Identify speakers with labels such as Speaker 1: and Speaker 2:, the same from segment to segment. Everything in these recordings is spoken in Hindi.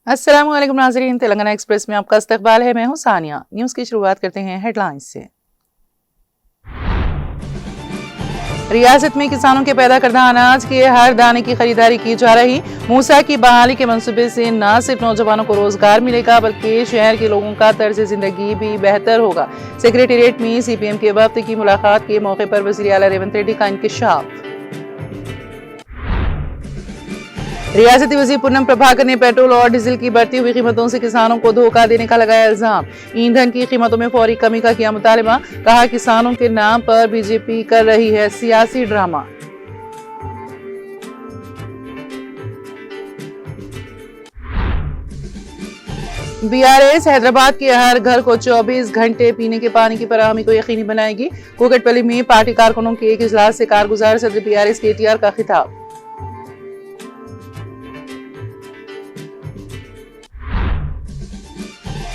Speaker 1: अस्सलाम वालेकुम नाज़रीन, तेलंगाना एक्सप्रेस में आपका इस्तकबाल है। मैं हूं सानिया। न्यूज़ की शुरुआत करते हैं हेडलाइंस से। रियासत में किसानों के पैदा करदा अनाज के हर दाने की खरीदारी की जा रही। मूसा की बहाली के मंसूबे से न सिर्फ नौजवानों को रोजगार मिलेगा बल्कि शहर के लोगों का तर्ज जिंदगी भी बेहतर होगा। सेक्रेटेरिएट में CPM के वफद की मुलाकात के मौके पर वज़ीर आला रेवंत रेड्डी का इंकशाफ। रियासती वज़ीर पूनम प्रभाकर ने पेट्रोल और डीजल की बढ़ती हुई कीमतों से किसानों को धोखा देने का लगाया इल्जाम। ईंधन की कीमतों में फौरी कमी का किया मुतालबा। कहा किसानों के नाम पर बीजेपी कर रही है सियासी ड्रामा। BRS हैदराबाद के हर घर को 24 घंटे पीने के पानी की फराहमी को यकीनी बनाएगी। कुकटपल्ली में पार्टी कारकुनों के एक इजलास से कारगुजार सदर BRS KTR का खिताब।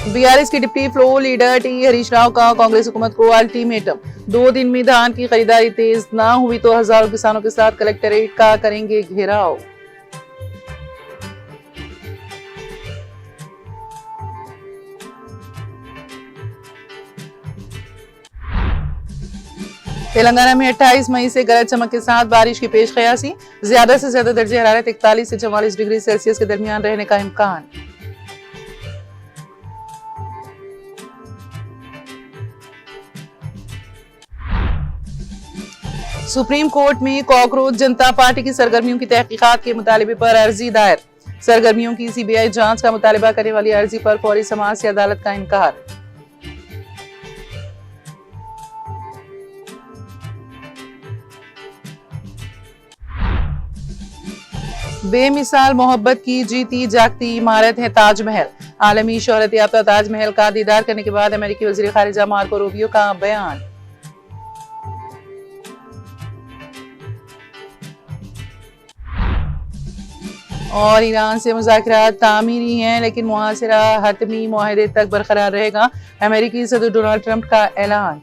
Speaker 1: BRS के deputy floor leader T Harish Rao का कांग्रेस हुकूमत को अल्टीमेटम। 2 दिन में धान की खरीदारी तेज ना हुई तो हजारों किसानों के साथ कलेक्टरेट का करेंगे घेराव। तेलंगाना में 28 मई से गरज चमक के साथ बारिश की पेश कयासी। ज्यादा से ज्यादा दर्जे हरारत 41 से 44 डिग्री सेल्सियस के दरमियान रहने का इम्कान। सुप्रीम कोर्ट में कॉकरोच जनता पार्टी की सरगर्मियों की तहकीकात के मुतालबे पर अर्जी दायर। सरगर्मियों की CBI जांच का मुतालबा करने वाली अर्जी पर फौरी समाअत से अदालत का इनकार। बेमिसाल मोहब्बत की जीती जागती इमारत है ताजमहल। आलमी शोहरत याफ्ता ताजमहल का दीदार करने के बाद अमेरिकी वज़ीर खारिजा मार्को रूबियो का बयान। और ईरान से मुज़ाकरात तामीरी हैं लेकिन मुआसरा हतमी मुआहदे तक बरकरार रहेगा। अमेरिकी सदर डोनाल्ड ट्रंप का ऐलान।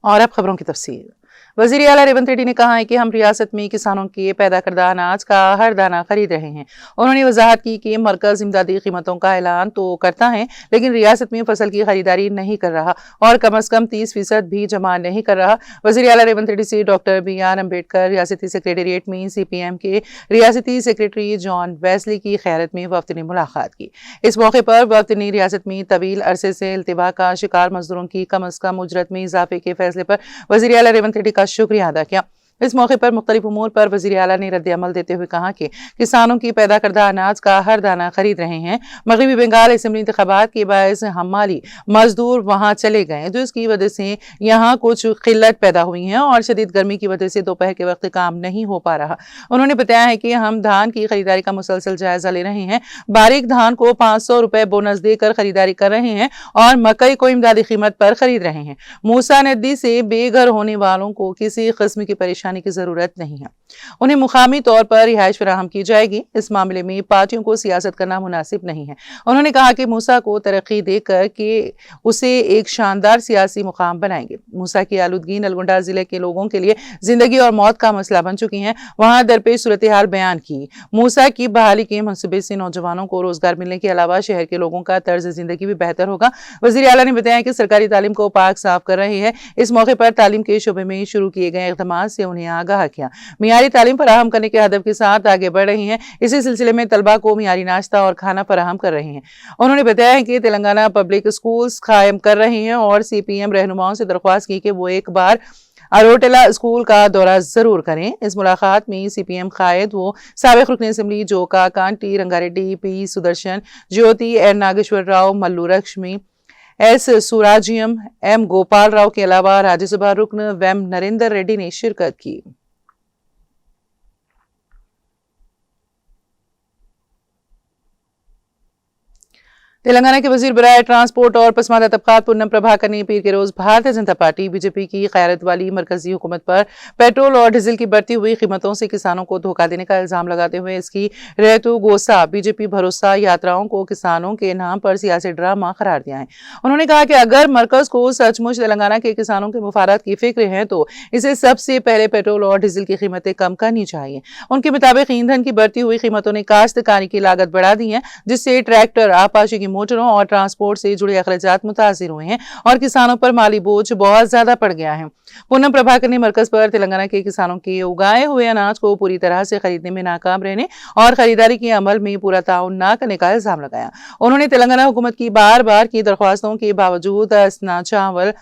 Speaker 1: और अब खबरों की तफसील। वज़ीर आला रेवंत रेड्डी ने कहा है कि हम रियासत में किसानों के पैदा करदा अनाज का हर दाना खरीद रहे हैं। उन्होंने वजाहत की कि मरकज इमदादी कीमतों का ऐलान तो करता है लेकिन रियासत में फसल की खरीदारी नहीं कर रहा और कम अज कम 30% भी जमा नहीं कर रहा। वज़ीर आला रेवंत रेड्डी से डॉक्टर BR अम्बेडकर रियासती सेक्रेटेरिएट में CPM के रियासती सेक्रेटरी जॉन वेस्ली की क़यादत में वफ़द ने मुलाकात की। इस मौके पर वफ़द ने रियासत में तवील अरसे से इल्तिबा का शिकार मजदूरों की कम अज कम उजरत में इजाफे के फैसले पर वज़ीर आला रेवंत रेड्डी का शुक्रिया अदा किया। इस मौके पर मुख्तलिफ उमूर पर वज़ीर आला ने रद्द अमल देते हुए कहा कि किसानों की पैदा करदा अनाज का हर दाना खरीद रहे हैं। मगरबी बंगाल असेंबली इंतखाबात के बायस हमाली मजदूर वहां चले गए तो इसकी वजह से यहाँ कुछ किल्लत पैदा हुई है और शदीद गर्मी की वजह से दोपहर के वक्त काम नहीं हो पा रहा। उन्होंने बताया है कि हम धान की खरीदारी का मुसलसल जायजा ले रहे हैं। बारीक धान को 500 रुपए बोनस देकर खरीदारी कर रहे हैं और मकई को इमदादी कीमत पर खरीद रहे हैं। मूसा नदी से बेघर होने वालों को किसी किस्म की परेशानी की जरूरत नहीं है। उन्हें मुकामी तौर पर रिहाइश फराहम की जाएगी। इस मामले में पार्टियों को सियासत करना मुनासिब नहीं है। उन्होंने कहा कि मूसा को तरक्की देकर के उसे एक शानदार सियासी मुकाम बनाएंगे। मूसा की आलूदगी नलगुंडा जिले के लोगों के लिए जिंदगी और मौत का मसला बन चुकी है। वहां दरपेश सूरत हाल बयान की। मूसा की बहाली के मंसूबे से नौजवानों को रोजगार मिलने के अलावा शहर के लोगों का तर्ज जिंदगी भी बेहतर होगा। वज़ीर आला ने बताया कि सरकारी तालीम को पाक साफ कर रहे हैं। इस मौके पर तालीम के शोबे में शुरू किए गए इक़दामात से उन्हें आगाह किया। मियारी तालीम फराहम करने के हदफ के साथ आगे बढ़ रही हैं। इसी सिलसिले में तलबा को मियारी नाश्ता और खाना फराहम कर रहे हैं। उन्होंने बताया कि तेलंगाना पब्लिक स्कूल्स कायम कर रहे हैं और CPM रहनुमाओं से दरख्वास्त की कि वो एक बार अरोटेला स्कूल का दौरा जरूर करें। इस मुलाकात में CPM कायद वो साबिक रुकन असेंबली जोका कांटी Rangareddy P Sudarshan Jyoti N Nageshwar Rao Mallu Lakshmi S सुराजियम M गोपाल राव के अलावा राज्यसभा रुकन वेम नरेंद्र रेड्डी ने शिरकत की। तेलंगाना के वजीर बराए ट्रांसपोर्ट और पसमानदा तबकात पूनम प्रभाकर ने पीर के रोज भारतीय जनता पार्टी बीजेपी की क़यादत वाली मरकजी हुकूमत पर पेट्रोल और डीजल की बढ़ती हुई कीमतों से किसानों को धोखा देने का इल्जाम लगाते हुए इसकी रेतु गोसा बीजेपी भरोसा यात्राओं को किसानों के नाम पर सियासी ड्रामा करार दिया है। उन्होंने कहा कि अगर मरकज को सचमुच तेलंगाना के किसानों के मुफादात की फिक्र है तो इसे सबसे पहले पेट्रोल और डीजल की कीमतें कम करनी चाहिए। उनके मुताबिक ईंधन की बढ़ती हुई कीमतों ने काश्तकारी की लागत बढ़ा दी है, जिससे ट्रैक्टर, आपाची की मोटरों और ट्रांसपोर्ट से जुड़े अखराजात मुतासिर हुए हैं और किसानों पर माली बोझ बहुत ज्यादा पड़ गया है। पूनम प्रभाकर ने मरकज पर तेलंगाना के किसानों के उगाए हुए अनाज को पूरी तरह से खरीदने में नाकाम रहने और खरीदारी के अमल में पूरा ताउन न करने का इल्जाम लगाया। उन्होंने तेलंगाना हुकूमत की बार बार की दरख्वास्तों के बावजूद असना चावल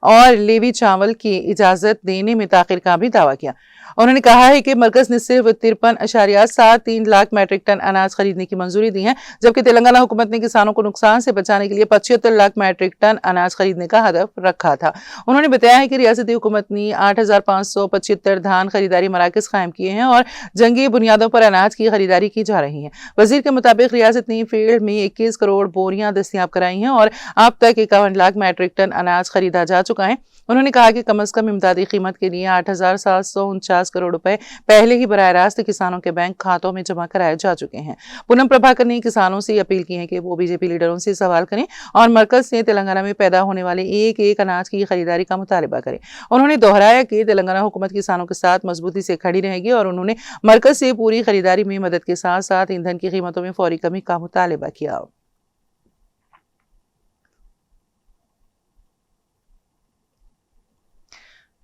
Speaker 1: और लेवी चावल की इजाजत देने में ताखिर का भी दावा किया। उन्होंने कहा है कि मरकज ने सिर्फ 53.73 लाख मैट्रिक टन अनाज खरीदने की मंजूरी दी है, जबकि तेलंगाना हुकूमत ने किसानों को नुकसान से बचाने के लिए 75 लाख मैट्रिक टन अनाज खरीदने का हदफ रखा था। उन्होंने बताया है कि रियासती हुकूमत ने 8,575 धान खरीदारी मराकज कायम किए हैं और जंगी बुनियादों पर अनाज की खरीदारी की जा रही है। वजीर के मुताबिक रियासत ने फील्ड में 21 करोड़ बोरियां दस्तियाब कराई हैं और अब तक 51 लाख मैट्रिक टन अनाज खरीदा जा चुका है। उन्होंने कहा कि कम अज कम इमदादी कीमत के लिए 8,749 करोड़ रुपए पहले ही बराह रास्त किसानों के बैंक खातों में जमा कराए जा चुके हैं। पूनम प्रभाकर ने किसानों से अपील की है कि वो बीजेपी लीडरों से सवाल करें और मरकज से तेलंगाना में पैदा होने वाले एक एक अनाज की खरीदारी का मुतालबा करें। उन्होंने दोहराया कि तेलंगाना हुकूमत किसानों के साथ मजबूती से खड़ी रहेगी और उन्होंने मरकज से पूरी खरीदारी में मदद के साथ साथ ईंधन की कीमतों में फौरी कमी का मुतालबा किया।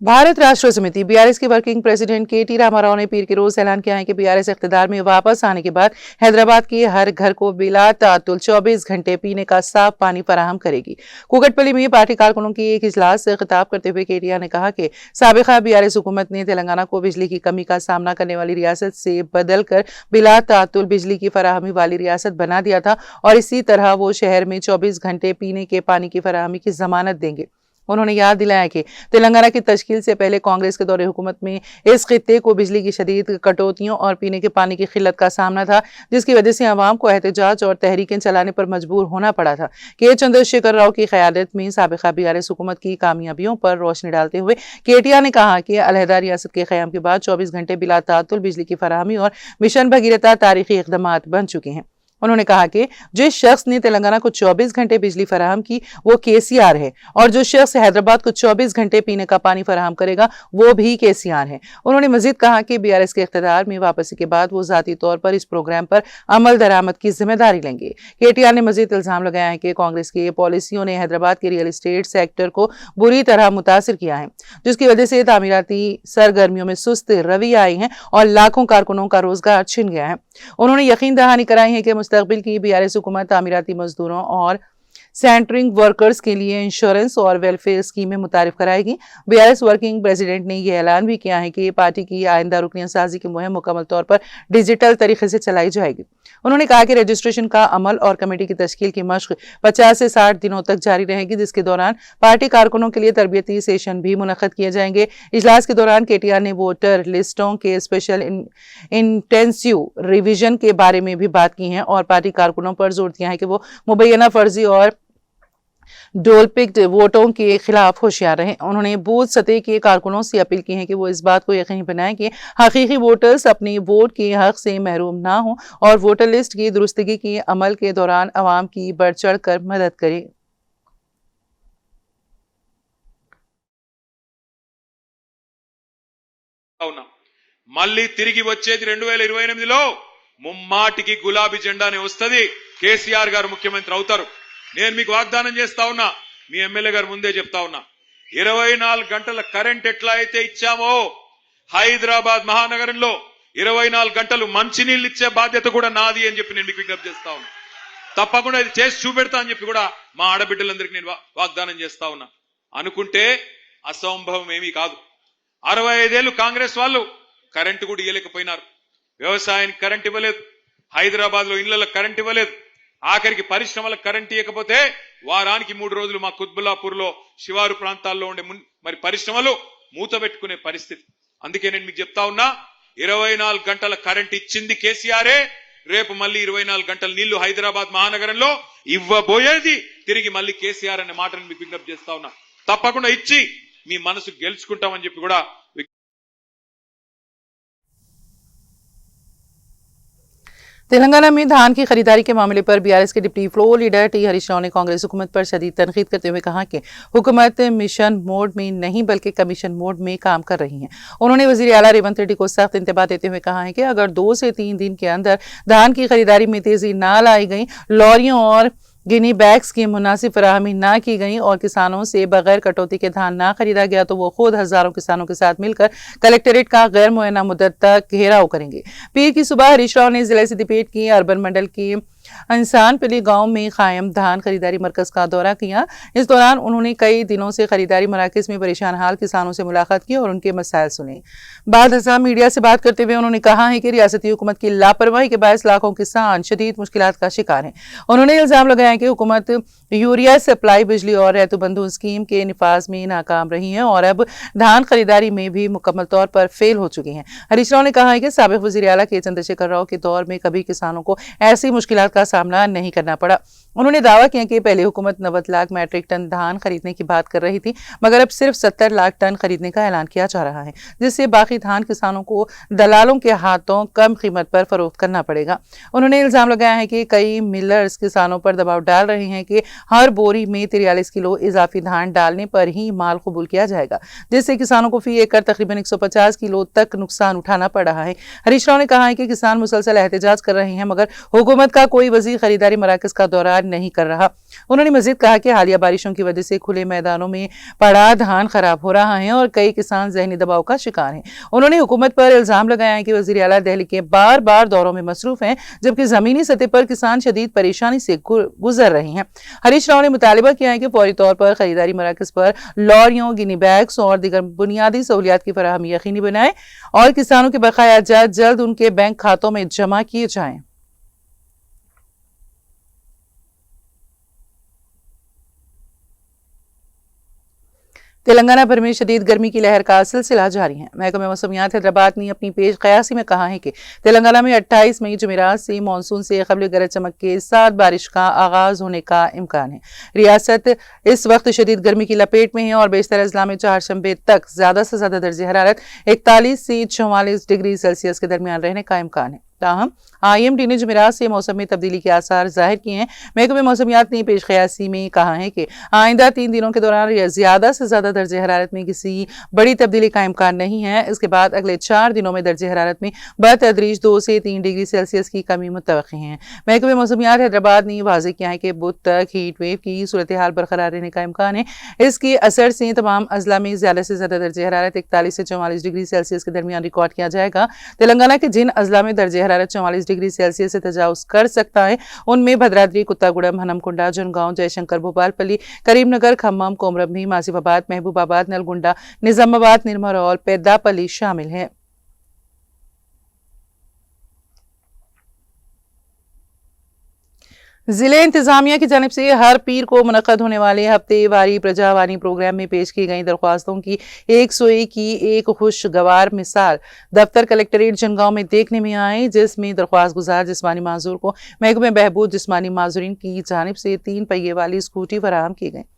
Speaker 1: भारत राष्ट्र समिति बीआरएस के वर्किंग प्रेसिडेंट के.टी. रामाराव ने पीर के रोज ऐलान किया है कि बीआरएस इख्तिदार में वापस आने के बाद हैदराबाद के हर घर को बिला तातुल 24 घंटे पीने का साफ पानी फराहम करेगी। कुकटपल्ली में पार्टी कारकुनों की एक इजलास से खिताब करते हुए केटीआर ने कहा कि साबिका बीआरएस हुकूमत ने तेलंगाना को बिजली की कमी का सामना करने वाली रियासत से बदल कर बिला तातुल बिजली की फराहमी वाली रियासत बना दिया था और इसी तरह वो शहर में 24 घंटे पीने के पानी की फराहमी की जमानत देंगे। उन्होंने याद दिलाया कि तेलंगाना की तश्कील से पहले कांग्रेस के दौरे हुकूमत में इस खित्ते को बिजली की शदीद कटौतियों और पीने के पानी की किल्लत का सामना था, जिसकी वजह से आवाम को एहतजाज और तहरीकें चलाने पर मजबूर होना पड़ा था। के चंद्रशेखर राव की क़यादत में साबिका बीआरएस हुकूमत की कामयाबियों पर रोशनी डालते हुए केटीआर ने कहा कि अलहदा रियासत के क़याम के बाद 24 घंटे बिला तातुल बिजली की फराहमी और मिशन भगीरथा तारीखी इक़दाम बन चुके हैं। उन्होंने कहा कि जिस शख्स ने तेलंगाना को 24 घंटे बिजली फराहम की वो केसीआर है और जो शख्स हैदराबाद को 24 घंटे पीने का पानी फराहम करेगा वो भी केसीआर है। उन्होंने मजीद कहा कि बीआरएस के इख्तिदार में वापसी के बाद वो जाती तौर पर इस प्रोग्राम पर अमल दरामद की जिम्मेदारी लेंगे। केटीआर ने मजीद इल्जाम लगाया है कि कांग्रेस की पॉलिसियों ने हैदराबाद के रियल एस्टेट सेक्टर को बुरी तरह मुतासिर किया है, जिसकी वजह से तामीराती सरगर्मियों में सुस्त रवैया आई है और लाखों कारकुनों का रोजगार छिन गया है। उन्होंने यकीन दहानी कराई है कि मुस्तकबिल की बीआरएस हुकूमत तामीराती मजदूरों और सेंटरिंग वर्कर्स के लिए इंश्योरेंस और वेलफेयर स्कीमें मुतारिफ कराएगी। बीआरएस वर्किंग प्रेसिडेंट ने यह ऐलान भी किया है कि पार्टी की आइंदा रुकनियत साजी की मुहिम मुकम्मल तौर पर डिजिटल तरीके से चलाई जाएगी। उन्होंने कहा कि रजिस्ट्रेशन का अमल और कमेटी की तश्कील की मश्क 50 से 60 दिनों तक जारी रहेगी, जिसके दौरान पार्टी कारकुनों के लिए तरबियती सेशन भी मुनक्कद किए जाएंगे। इजलास के दौरान केटीआर ने वोटर लिस्टों के स्पेशल इंटेंसिव रिवीजन के बारे में भी बात की है और पार्टी कारकुनों पर जोर दिया है कि वो मुबैना फर्जी और डोल पिक्ड वोटों के खिलाफ होशियार रहे। उन्होंने बूथ सतह के कारकुनों से अपील की है कि वो इस बात को यकीनी बनाएं कि हकीकी वोटर्स अपने वोट के हक से महरूम ना हो और वोटर लिस्ट की दुरुस्तगी के अमल के दौरान अवाम की बढ़ चढ़ कर मदद करें।
Speaker 2: మళ్ళీ తిరిగి వచ్చేది 2028లో ముమ్మాటికి గులాబీ జెండానే వస్తది, కేసీఆర్ గారు ముఖ్యమంత్రి అవుతారు. నేను మీకు వాగ్దానం చేస్తా ఉన్నా, మీ ఎమ్మెల్యే గారు ముందే చెప్తా ఉన్నా, 24 గంటల కరెంట్ ఎట్లా అయితే ఇచ్చామో హైదరాబాద్ మహానగరంలో 24 గంటలు మంచినీళ్ళు ఇచ్చే బాధ్యత కూడా నాది అని చెప్పి నేను మీకు విజ్ఞప్తి చేస్తా ఉన్నా. తప్పకుండా ఇది చేసి చూపెడతా అని చెప్పి కూడా మా ఆడబిడ్డలందరికీ నేను వాగ్దానం చేస్తా ఉన్నా. అనుకుంటే అసంభవం ఏమీ కాదు. 65 ఏళ్ళు కాంగ్రెస్ వాళ్ళు కరెంటు కూడా ఇవ్వలేకపోయినారు. వ్యవసాయానికి కరెంట్ ఇవ్వలేదు, హైదరాబాద్ లో ఇళ్లలో కరెంట్ ఇవ్వలేదు, ఆఖరికి పరిశ్రమలకు కరెంట్ ఇవ్వకపోతే వారానికి 3 రోజులు మా కుత్బుల్లాపూర్ లో శివారు ప్రాంతాల్లో ఉండే మరి పరిశ్రమలు మూత పెట్టుకునే పరిస్థితి. అందుకే నేను మీకు చెప్తా ఉన్నా, 24 గంటల కరెంట్ ఇచ్చింది కేసీఆరే. రేపు మళ్ళీ 24 గంటల నీళ్లు హైదరాబాద్ మహానగరంలో ఇవ్వబోయేది తిరిగి మళ్ళీ కేసీఆర్ అనే మాటను మీకు విజ్ఞప్తి చేస్తా ఉన్నా. తప్పకుండా ఇచ్చి మీ మనసు గెలుచుకుంటామని చెప్పి కూడా
Speaker 1: तेलंगाना में धान की खरीदारी के मामले पर बीआरएस के deputy floor leader T Harish Rao ने कांग्रेस हुकूमत पर शदीद तनकीद करते हुए कहा कि हुकूमत मिशन मोड में नहीं बल्कि कमीशन मोड में काम कर रही है। उन्होंने वजीर आला रेवंत रेड्डी को सख्त इंतबाह देते हुए कहा है कि अगर 2 से 3 दिन के अंदर धान की खरीदारी में तेजी न लाई गई, लॉरियों और गिनी बैग्स की मुनासिब फराहमी ना की गई और किसानों से बगैर कटौती के धान ना खरीदा गया तो वो खुद हजारों किसानों के साथ मिलकर कलेक्टरेट का गैर मुअय्यना मुद्दत तक घेराव करेंगे। पीर की सुबह हरीश राव ने जिला सिद्दीपेट की अर्बन मंडल की इंसानपली गांव में कायम धान खरीदारी मरकज का दौरा किया। इस दौरान उन्होंने कई दिनों से खरीदारी मराकज में परेशान हाल किसानों से मुलाकात की और उनके मसाइल सुने। बाद हज़ार मीडिया से बात करते हुए उन्होंने कहा है कि रियासती हुकूमत की लापरवाही के बायस लाखों किसान शदीद मुश्किलात का शिकार हैं। उन्होंने इल्जाम लगाया कि हुकूमत यूरिया सप्लाई, बिजली और रैतु बंधु स्कीम के निफाज में नाकाम रही है और अब धान खरीदारी में भी मुकम्मल तौर पर फेल हो चुकी हैं। हरीश राव ने कहा है कि साबिक वज़ीर आला के चंद्रशेखर राव के दौर में कभी किसानों को ऐसी मुश्किलात का सामना नहीं करना पड़ा। उन्होंने दावा किया कि पहले हुकूमत 90 लाख मैट्रिक टन धान खरीदने की बात कर रही थी, मगर अब सिर्फ 70 लाख टन खरीदने का ऐलान किया जा रहा है, जिससे बाकी धान किसानों को दलालों के हाथों कम कीमत पर फरोख्त करना पड़ेगा। उन्होंने इल्जाम लगाया है कि कई मिलर्स किसानों पर दबाव डाल रहे हैं कि हर बोरी में 43 किलो इजाफी धान डालने पर ही माल कबूल किया जाएगा, जिससे किसानों को फी एकड़ तकरीबन 150 किलो तक नुकसान उठाना पड़ रहा है। हरीश राव ने कहा है कि किसान मुसलसल एहतजाज कर रहे हैं, मगर हुकूमत का कोई वजीर खरीदारी मराकज का दौरा नहीं कर रहा। उन्होंने मजीद कहा कि हालिया बारिशों की वजह से खुले मैदानों में पड़ा धान खराब हो रहा है और कई किसान जहनी दबाव का शिकार हैं। उन्होंने हुकूमत पर इल्जाम लगाया है कि वज़ीर आला दिल्ली के बार बार दौरों में मसरूफ हैं, जबकि जमीनी सतह पर किसान शदीद परेशानी से गुजर रहे हैं। हरीश राव ने मुतालिबा किया है कि फौरी तौर पर खरीदारी मराकज पर लॉरियों, गिनी बैग्स और दीगर बुनियादी सहूलियात की फराहमी यकीनी बनाए और किसानों के बकाया जल्द उनके बैंक खातों में जमा किए जाएं। तेलंगाना भर में शदीद गर्मी की लहर का सिलसिला जारी है। महकमा मौसमियात हैदराबाद ने अपनी पेश कयासी में कहा है कि तेलंगाना में 28 मई जुमेरात से मानसून से कबल गरज चमक के साथ बारिश का आगाज होने का इम्कान है। रियासत इस वक्त शदीद गर्मी की लपेट में है और बेशतर अजला में चारशंबे तक ज्यादा से ज्यादा दर्जे हरारत 41 से 44 डिग्री सेल्सियस के दरमियान रहने का इम्कान है। ताहम IMD ने जुमेरात से मौसम में तब्दीली के आसार जाहिर किए हैं। महकमे मौसमियात ने पेश कयासी में कहा है कि आइंदा 3 दिनों के दौरान ज्यादा से ज्यादा दर्जे हरारत में किसी बड़ी तब्दीली का इम्कान नहीं है। इसके बाद अगले 4 दिनों में दर्जे हरारत में बतदरीज 2 से 3 डिग्री सेल्सियस की कमी मुतवक्की है। महकमे मौसमियात हैदराबाद ने वाज़ेह किया है कि बुध तक हीट वेव की सूरत हाल बरकरार रहने का इम्कान है। इसके असर से तमाम अजला में ज्यादा से ज्यादा दर्जे हरारत 41 से 44 डिग्री सेल्सियस के दरमियान रिकॉर्ड किया जाएगा। तेलंगाना के जिन अजला में दर्जे हरारत 44 डिग्री सेल्सियस से तजावुज कर सकता है, उनमें भद्राद्री, कुत्तागुड़म, हनमकुंडा, जनगांव, जयशंकर, भोपालपल्ली, करीमनगर, खम्मम, कोमरभीम, आसिफाबाद, महबूबाबाद, नलगुंडा, निजामाबाद, निर्मल और पेद्दापल्ली शामिल है। जिले इंतजामिया की जानिब से हर पीर को मुनक्कद होने वाले हफ्तेवारी प्रजावानी प्रोग्राम में पेश की गई दरख्वास्तों की 101 की एक खुशगवार मिसाल दफ्तर कलेक्टरेट जनगांव में देखने में आई, जिसमें दरख्वास्त गुजार जिस्मानी माजूर को महकमे बहबूद जिस्मानी माजूरीन की जानिब से 3 पहिए वाली स्कूटी फराहम की गई।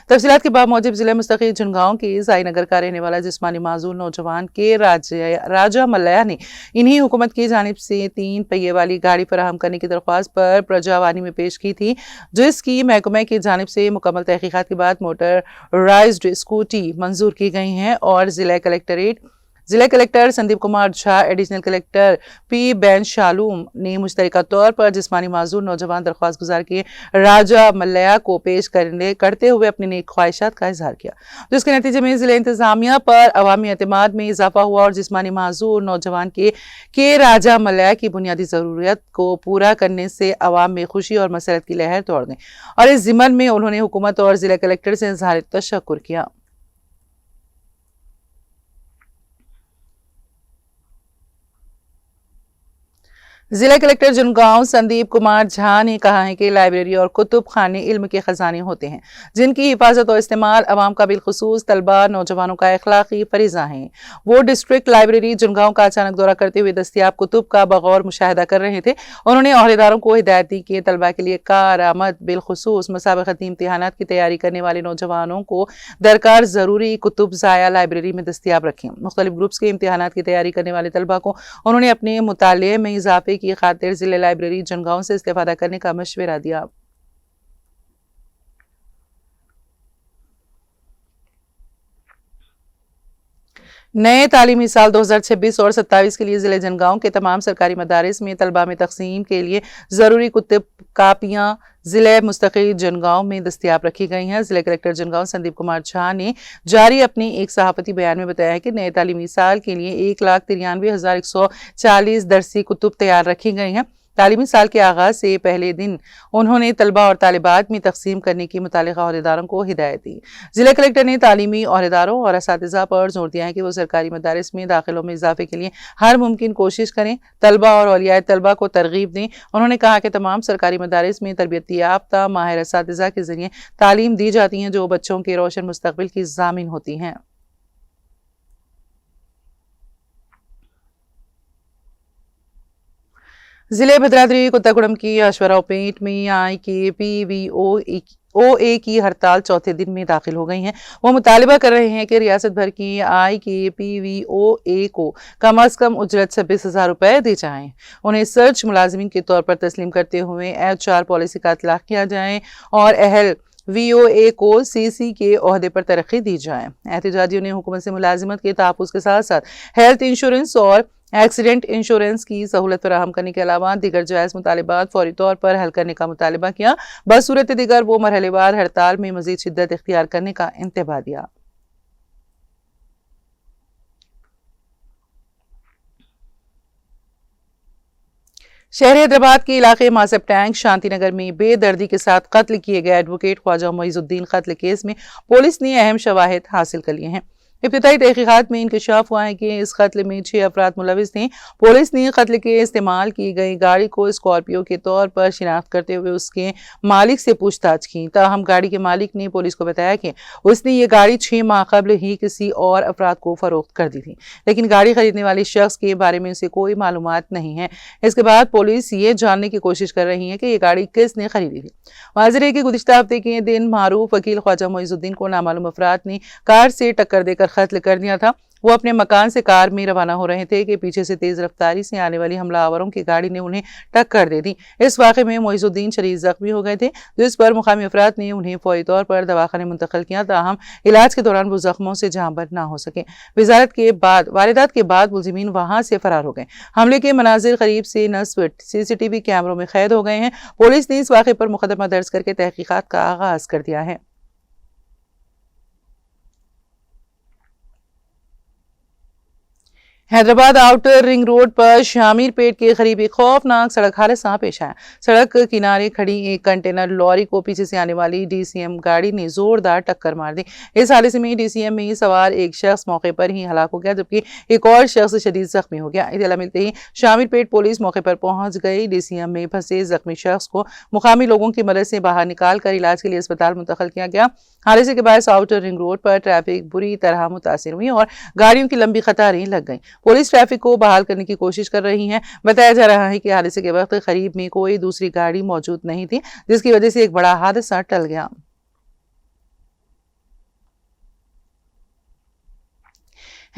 Speaker 1: तफसीलात के बाद मौजूद जिला मुस्तकिल जनगांव के साईनगर का रहने वाला जिस्मानी माजूर नौजवान के राजा मल्लया ने इन्हीं हुकूमत की जानिब से 3 पहिए वाली गाड़ी फराहम करने की दरख्वास्त पर प्रजावानी में पेश की थी, जिसकी महकमे की जानिब से मुकम्मल तहकीकात के बाद मोटराइज्ड स्कूटी मंजूर की गई हैं और जिला collector Sandeep Kumar Jha, additional collector P Ben Shalom ने मुश्तरका तौर पर जिस्मानी माजूर नौजवान दरख्वास्त गुजार के राजा मल्लया को पेश करते हुए अपनी नेक ख्वाहिशात का इजहार किया, जिसके नतीजे में जिला इंतजामिया पर अवामी एतमाद में इजाफा हुआ और जिस्मानी माजूर नौजवान के राजा मल्लया की बुनियादी ज़रूरियत को पूरा करने से अवाम में खुशी और मसरत की लहर दौड़ गई और इस ज़िमन में उन्होंने हुकूमत और जिला कलेक्टर से इजहार तशक्कुर किया। जिला कलेक्टर जुनगांव संदीप कुमार झा ने कहा है कि लाइब्रेरी और कुतुब खाने इल्म के खजाने होते हैं जिनकी हिफाजत और इस्तेमाल अवाम का बिलखुसूस तलबा नौजवानों का अखलाकी फरीजा है। वो डिस्ट्रिक्ट लाइब्रेरी जुनगांव का अचानक दौरा करते हुए दस्तियाब कुतुब का बगौर मुशाहिदा कर रहे थे। उन्होंने अहदेदारों को हिदायत दी कि तलबा के लिए कारआमद बिलखुसूस मुसाबकती इम्तिहानात की तैयारी करने वाले नौजवानों को दरकार जरूरी कुतुब ज़ाया लाइब्रेरी में दस्तियाब रखें। मुख्तलिफ ग्रुप्स के इम्तिहानात की तैयारी करने वाले तलबा को उन्होंने अपने मुताले में इजाफे की खातिर जिले लाइब्रेरी जुनगांव से इस्तेफादा करने का मशवरा दिया। नए तालीमी साल 2026 और 27 के लिए जिले जुनगांव के तमाम सरकारी मदारिस में तलबा में तकसीम के लिए जरूरी कुतुब कापियां जिले मुस्तकिल जुनगांव में दस्तियाब रखी गई हैं। जिला कलेक्टर जुनगांव संदीप कुमार झा ने जारी अपने एक सहाफती बयान में बताया है कि नए तालीमी साल के लिए 1,93,140 दरसी कुतुब तैयार रखी गई हैं। तालीमी साल के आगाज से पहले दिन उन्होंने तलबा और तालिबात में तकसीम करने की मुतालिका अहदेदारों को हिदायत दी। जिला कलेक्टर ने तालीमी अहदेदारों और असातिज़ा पर जोर दिया है कि वो सरकारी मदारिस में दाखिलों में इजाफे के लिए हर मुमकिन कोशिश करें, तलबा और औलियाए तलबा को तरगीब दें। उन्होंने कहा कि तमाम सरकारी मदारिस में तरबियत याफ्ता माहिर असातिज़ा के जरिए तालीम दी जाती हैं जो बच्चों के रोशन मुस्तकबिल की ज़ामिन होती हैं। जिले भद्राद्री कोत्तागुड़म की अश्वरावपेट में IKPVOA की हड़ताल चौथे दिन में दाखिल हो गई हैं। वो मुतालिबा कर रहे हैं कि रियासत भर की IKPVOA को कम अज कम उजरत 26,000 रुपए दी जाएं। उन्हें सर्च मुलाजिमीन के तौर पर तस्लीम करते हुए HR पॉलिसी का इतलाक किया जाए और अहल VOA को CC के ओहदे पर तरक्की दी जाए। एहतजाजियों ने हुकूमत से मुलाजिमत के तहफ़्फ़ुज़ के साथ साथ हेल्थ इंश्योरेंस और एक्सीडेंट इंश्योरेंस की सहूलत फराहम करने के अलावा दीगर जायज़ मुतालिबात फौरी तौर पर हल करने का मुतालबा किया। बसूरत दीगर वो मरहलेवार हड़ताल में मज़ीद शिद्दत इख्तियार करने का इंतबाह दिया। शहर हैदराबाद के इलाके मासब टैंक शांतिनगर में बेदर्दी के साथ कत्ल किए गए एडवोकेट ख्वाजा मोइजुद्दीन कत्ल केस में पुलिस ने अहम शवाहिद हासिल कर लिए हैं। इब्तिदाई तहकीकात में इंकशाफ हुआ है कि इस कत्ल में 6 अफराद मुलविस थे। पुलिस ने कत्ल के इस्तेमाल की गई गाड़ी को स्कॉर्पियो के तौर पर शिनाख्त करते हुए उसके मालिक से पूछताछ की। ताहम गाड़ी के मालिक ने पुलिस को बताया कि उसने ये गाड़ी 6 माह कबल ही किसी और अफराद को फरोख्त कर दी थी, लेकिन गाड़ी खरीदने वाले शख्स के बारे में उसे कोई मालूमात नहीं है। इसके बाद पुलिस ये जानने की कोशिश कर रही है कि यह गाड़ी किसने खरीदी थी। वाज़ेह है कि गुज़िश्ता हफ्ते के दिन मारूफ वकील ख्वाजा मोइजुद्दीन को नामालूम अफराद ने कार से टक्कर देकर कत्ल कर दिया था। वो अपने मकान से कार में रवाना हो रहे थे कि पीछे से तेज रफ्तारी से आने वाली हमलावरों की गाड़ी ने उन्हें टक्कर दे दी। इस वाक़े में मोइजुद्दीन शदीद जख्मी हो गए थे, जिस पर मुकामी अफराद ने उन्हें फौरी तौर पर दवाखाने मुंतकिल किया। ताहम इलाज के दौरान वो जख्मों से जांबर ना हो सके। वारदात के बाद मुलजिमीन वहां से फरार हो गए। हमले के मनाजिर करीब से नस्ब CCTV कैमरों में कैद हो गए हैं। पुलिस ने इस वाक़े पर मुकदमा दर्ज करके तहकीकात का आगाज कर दिया है। हैदराबाद आउटर रिंग रोड पर शामीर पेट के करीब एक खौफनाक सड़क हादसा पेश आया। सड़क किनारे खड़ी एक कंटेनर लॉरी को पीछे से आने वाली DCM गाड़ी ने जोरदार टक्कर मार दी। इस हादसे में DCM में सवार एक शख्स मौके पर ही हलाक हो गया, जबकि एक और शख्स शदीद जख्मी हो गया। इत्तला मिलते ही शामीर पेट पुलिस मौके पर पहुंच गई। DCM में फंसे जख्मी शख्स को मुकामी लोगों की मदद से बाहर निकाल कर इलाज के लिए अस्पताल मुंतकिल किया गया। हादसे के बाद आउटर रिंग रोड पर ट्रैफिक बुरी तरह मुतासिर हुई और गाड़ियों की लंबी कतारें लग गई। पुलिस ट्रैफिक को बहाल करने की कोशिश कर रही है। बताया जा रहा है कि हादसे के वक्त करीब में कोई दूसरी गाड़ी मौजूद नहीं थी, जिसकी वजह से एक बड़ा हादसा टल गया।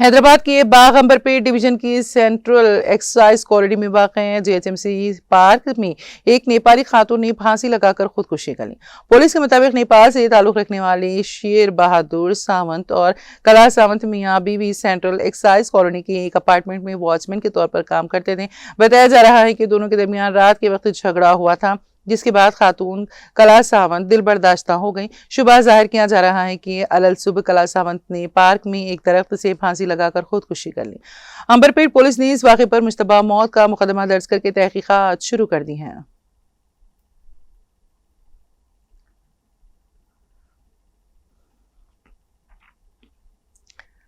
Speaker 1: हैदराबाद के बाग अंबरपेट डिवीजन की सेंट्रल एक्सरसाइज कॉरिडोर में वाक़ JHMC पार्क में एक नेपाली खातून ने फांसी लगाकर खुदकुशी कर ली। पुलिस के मुताबिक नेपाल से ताल्लुक रखने वाले शेर बहादुर सावंत और कला सावंत मियाँ बीवी सेंट्रल एक्सरसाइज कॉलोनी के एक अपार्टमेंट में वॉचमैन के तौर पर काम करते थे। बताया जा रहा है कि दोनों के दरमियान रात के वक्त झगड़ा हुआ था, जिसके बाद खातून कला सावंत दिल बर्दाश्ता हो गई। शुबह जाहिर किया जा रहा है कि अलल सुबह कला सावंत ने पार्क में एक दरख्त से फांसी लगाकर खुदकुशी कर ली। अंबरपेट पुलिस ने इस वाक़े पर मुश्तबा मौत का मुकदमा दर्ज करके तहकीकात शुरू कर दी हैं।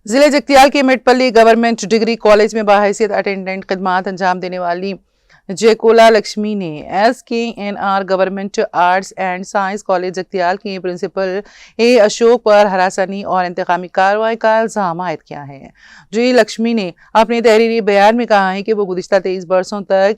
Speaker 1: जिले जगतियाल के मेटपल्ली गवर्नमेंट डिग्री कॉलेज में बाहैसियत अटेंडेंट खिदमात अंजाम देने वाली जयकोला लक्ष्मी ने SKNR government arts and science college Jagtial के प्रिंसिपल अशोक पर हरासनी और इंतकामी कार्रवाई का इल्जाम आयद किया है। जी लक्ष्मी ने अपने तहरीरी बयान में कहा है कि वो गुज़िश्ता 23 बरसों तक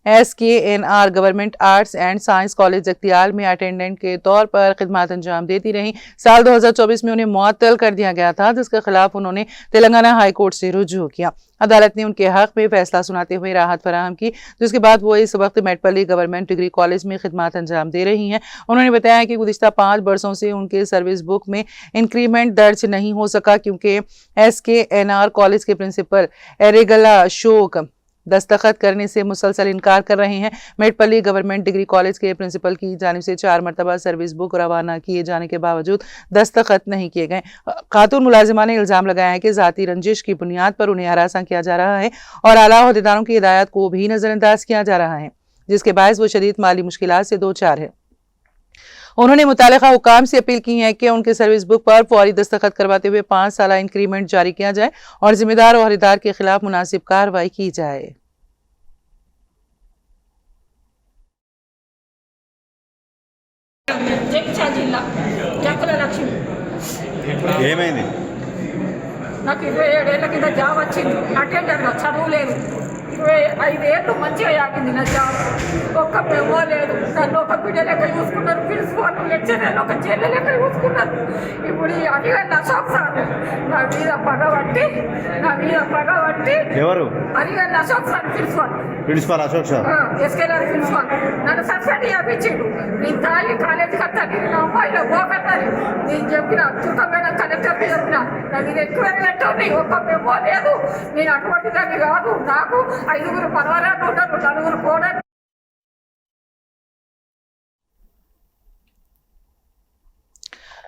Speaker 1: SKNR government arts and science college Jagtial में अटेंडेंट के तौर पर खिदमत अंजाम देती रहीं। साल 2024 में उन्हें मुअत्तल कर दिया गया था, जिसके खिलाफ उन्होंने तेलंगाना हाई कोर्ट से रुजू किया। अदालत ने उनके हक में फैसला सुनाते हुए राहत फराहम की, जिसके बाद वो इस वक्त मेटपल्ली गवर्नमेंट डिग्री कॉलेज में खिदमत अंजाम दे रही हैं। उन्होंने बताया कि गुज़िश्ता 5 बरसों से उनके सर्विस बुक में इंक्रीमेंट दर्ज नहीं हो सका, क्योंकि SKNR कॉलेज के प्रिंसिपल एरेगला अशोक दस्तखत करने से मुसलसल इनकार कर रहे हैं। मेटपल्ली गवर्नमेंट डिग्री कॉलेज के प्रिंसिपल की जानिब से 4 मरतबा सर्विस बुक रवाना किए जाने के बावजूद दस्तखत नहीं किए गए। खातून मुलाजिमा ने इल्जाम लगाया है कि जाती रंजिश की बुनियाद पर उन्हें हरासा किया जा रहा है और आला अहदेदारों की हिदायत को भी नजरअंदाज किया जा रहा है, जिसके बायस वो शदीद माली मुश्किलात से दो चार है। उन्होंने मुतालिका हुकाम से अपील की है कि उनके सर्विस बुक पर फौरी दस्तखत करवाते हुए 5 साल इंक्रीमेंट जारी किया जाए और जिम्मेदार अहदेदार के खिलाफ मुनासिब कार्रवाई की जाए।
Speaker 3: జగిత్యాల జిల్లా జక్కుల లక్ష్మి
Speaker 4: ఏమైంది?
Speaker 3: నాకు 27 ఏళ్ల కింద జాబ్ వచ్చింది అటెండర్గా, చదువు లేదు. 25 ఏళ్ళు మంచిగా ఆగింది నా జాబ్. ఒక్క మెమో లేదు. నన్ను ఒక బిడ్డ లెక్క చూసుకున్నారు, ప్రిన్సిపాల్ లెక్చరర్ ఒక చెల్లె లెక్క చూసుకున్నారు. ఇప్పుడు ఈ అడిగారు అశోక్ సార్ నా మీద పగబట్టి
Speaker 4: ఎవరు?
Speaker 3: అడిగారు Ashok sir
Speaker 4: principal Ashok sir
Speaker 3: SKNR principal నన్ను సస్పెండ్ చేయించిండు. నేను తాగి కాలేజీకి వస్తాను, నేను అమ్మాయిలో పోకన్నాను. నేను చెప్పిన చుట్టమైన కలెక్టర్కి చెప్పిన నాకు ఇది ఎక్కువ పెట్టండి, ఒక్క మెమో లేదు. నేను అటువంటి దాన్ని కాదు. నాకు 5 మనవరాలు ఉన్నారు, 4 కోడలు.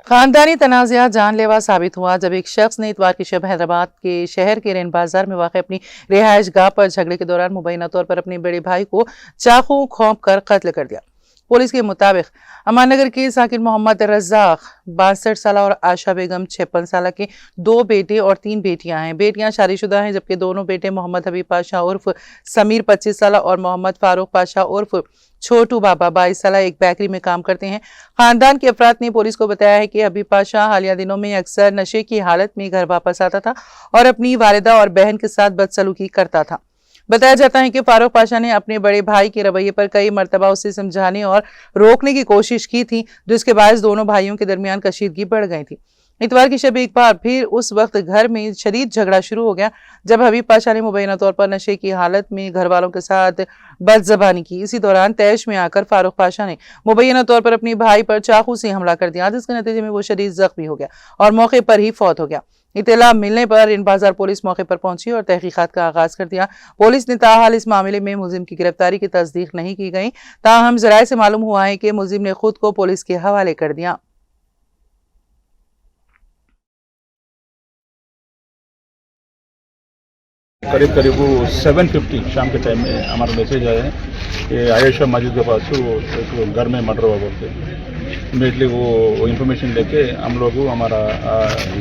Speaker 1: खानदानी तनाज़ा जानलेवा साबित हुआ जब एक शख्स ने इतवार की शब हैदराबाद के शहर के रेन बाजार में वाक़ अपनी रिहाइश गाह पर झगड़े के दौरान मुबैना तौर पर अपने बड़े भाई को चाकू घोंप कर कत्ल कर दिया। पुलिस के मुताबिक अमान नगर के साकिन मोहम्मद रज़ाक 62 साल और आशा बेगम 56 साल के 2 बेटे और 3 बेटियां हैं। बेटियां शादीशुदा हैं, जबकि दोनों बेटे मोहम्मद हबीब पाशा उर्फ समीर 25 साल और मोहम्मद फारूक पाशा उर्फ छोटू बाबा 22 साल एक बेकरी में काम करते हैं। खानदान के अफराद ने पुलिस को बताया है कि हबीब पाशा हालिया दिनों में अक्सर नशे की हालत में घर वापस आता था और अपनी वालिदा और बहन के साथ बदसलूकी करता था। बताया जाता है कि फारूक पाशा ने अपने बड़े भाई के रवैये पर कई मरतबा उसे समझाने और रोकने की कोशिश की थी, जिसके बायस दोनों भाइयों के दरमियान कशीदगी बढ़ गई थी। इतवार की शब एक बार फिर उस वक्त घर में शदीद झगड़ा शुरू हो गया जब हबीब पाशा ने मुबैना तौर पर नशे की हालत में घर वालों के साथ बदजबानी की। इसी दौरान तैश में आकर फारूक पाशा ने मुबैना तौर पर अपने भाई पर चाकू से हमला कर दिया, जिसके नतीजे में वो शदीद जख्मी हो गया और मौके पर ही फौत हो गया। इत्तला मिलने पर रेन बाजार पुलिस मौके पर पहुंची और तहकीकात का आगाज कर दिया। पुलिस ने ताहाल इस मामले में मुलजिम की गिरफ्तारी की तस्दीक नहीं की गई। ताहम जराये से मालूम हुआ है कि मुलजिम ने खुद को पुलिस के हवाले कर दिया।
Speaker 5: करीब 7:50 शाम के टाइम में हमारा मैसेज आया है कि आयशा मस्जिद के पास एक घर में मर्डर हुआ बोलते। इमीडिएटली वो इन्फॉर्मेशन लेके हम लोग हमारा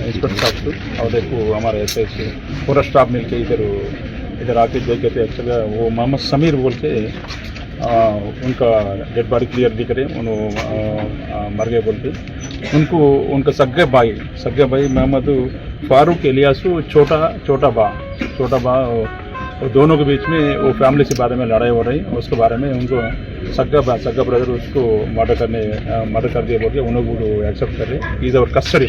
Speaker 5: इंस्पेक्टर साहब और देखो हमारा एसएस पूरा स्टाफ मिलके इधर आके देखे थे। एक्चुअली वो मोहम्मद समीर बोल के उनका डेड बॉडी क्लियर दिख रहे, उन्होंने मर गए बोल के। उनका सगे भाई मोहम्मद फारूक एलियासु छोटा बा और दोनों के बीच में वो फैमिली से बारे में लड़ाई हो रही, उसके बारे में उनको सगा ब्रदर उसको मर्डर कर दिया बोल के उन्होंने वो एक्सेप्ट कर रहे। Is our custody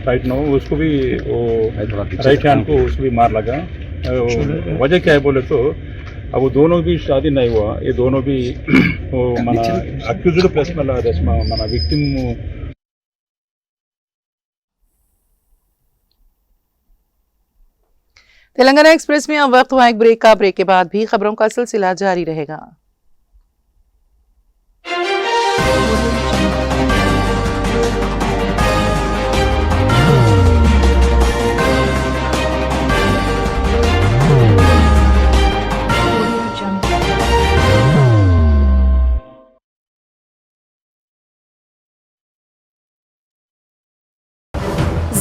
Speaker 5: right no. उसको भी वो राइट हैंड को उसको भी मार लगा। वजह क्या है बोले तो अब वो दोनों भी शादी नहीं हुआ, ये दोनों भी वो मना अक्यूज्ड प्लस मना विक्टिम।
Speaker 1: तेलंगाना एक्सप्रेस में अब वक्त हुआ एक ब्रेक का। ब्रेक के बाद भी खबरों का सिलसिला जारी रहेगा।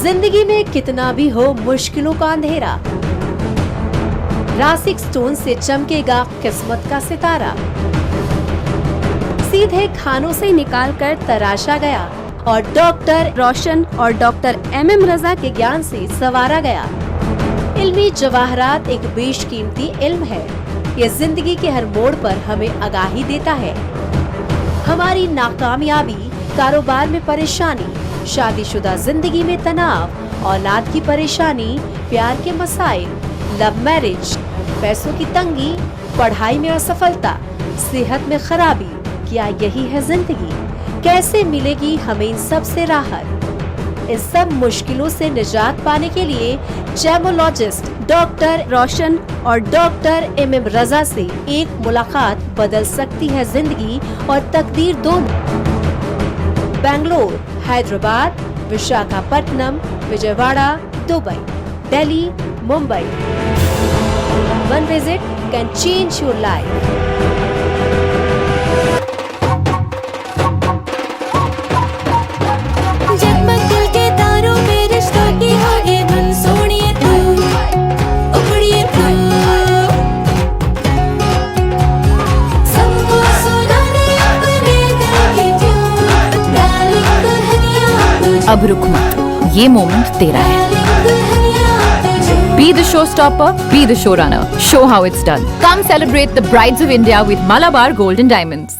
Speaker 6: जिंदगी में कितना भी हो मुश्किलों का अंधेरा, रासिक स्टोन से चमकेगा किस्मत का सितारा। सीधे खानों से निकालकर तराशा गया और डॉक्टर रोशन और डॉक्टर MM रजा के ज्ञान से संवारा गया। इल्मी जवाहरात एक बेशकीमती इल्म है। ये जिंदगी के हर मोड़ पर हमें आगाही देता है। हमारी नाकामयाबी, कारोबार में परेशानी, शादीशुदा जिंदगी में तनाव, औलाद की परेशानी, प्यार के मसाइल, लव मैरिज, पैसों की तंगी, पढ़ाई में असफलता, सेहत में खराबी, क्या यही है जिंदगी? कैसे मिलेगी हमें इन सब से राहत? इस सब मुश्किलों से निजात पाने के लिए जेमोलॉजिस्ट डॉक्टर रोशन और डॉक्टर MM रजा से एक मुलाकात बदल सकती है जिंदगी और तकदीर दोनों। Bangalore, Hyderabad, Visakhapatnam, Vijayawada, Dubai, Delhi, Mumbai. One visit can change your life.
Speaker 7: जगमग दिल के तारों पे रिश्तों की होगी धुन, सोनिए तू, उखड़िए तू, सबको सुनाने अपने दिल की ट्यून, डार्लिंग दुल्हनिया तुझे,
Speaker 8: अब रुक मत, ये मोमेंट तेरा है।
Speaker 7: डार्लिंग दुल्हनिया तुझे।
Speaker 8: Be the showstopper, be the showrunner. Show how it's done. Come celebrate the brides of India with Malabar Gold and Diamonds.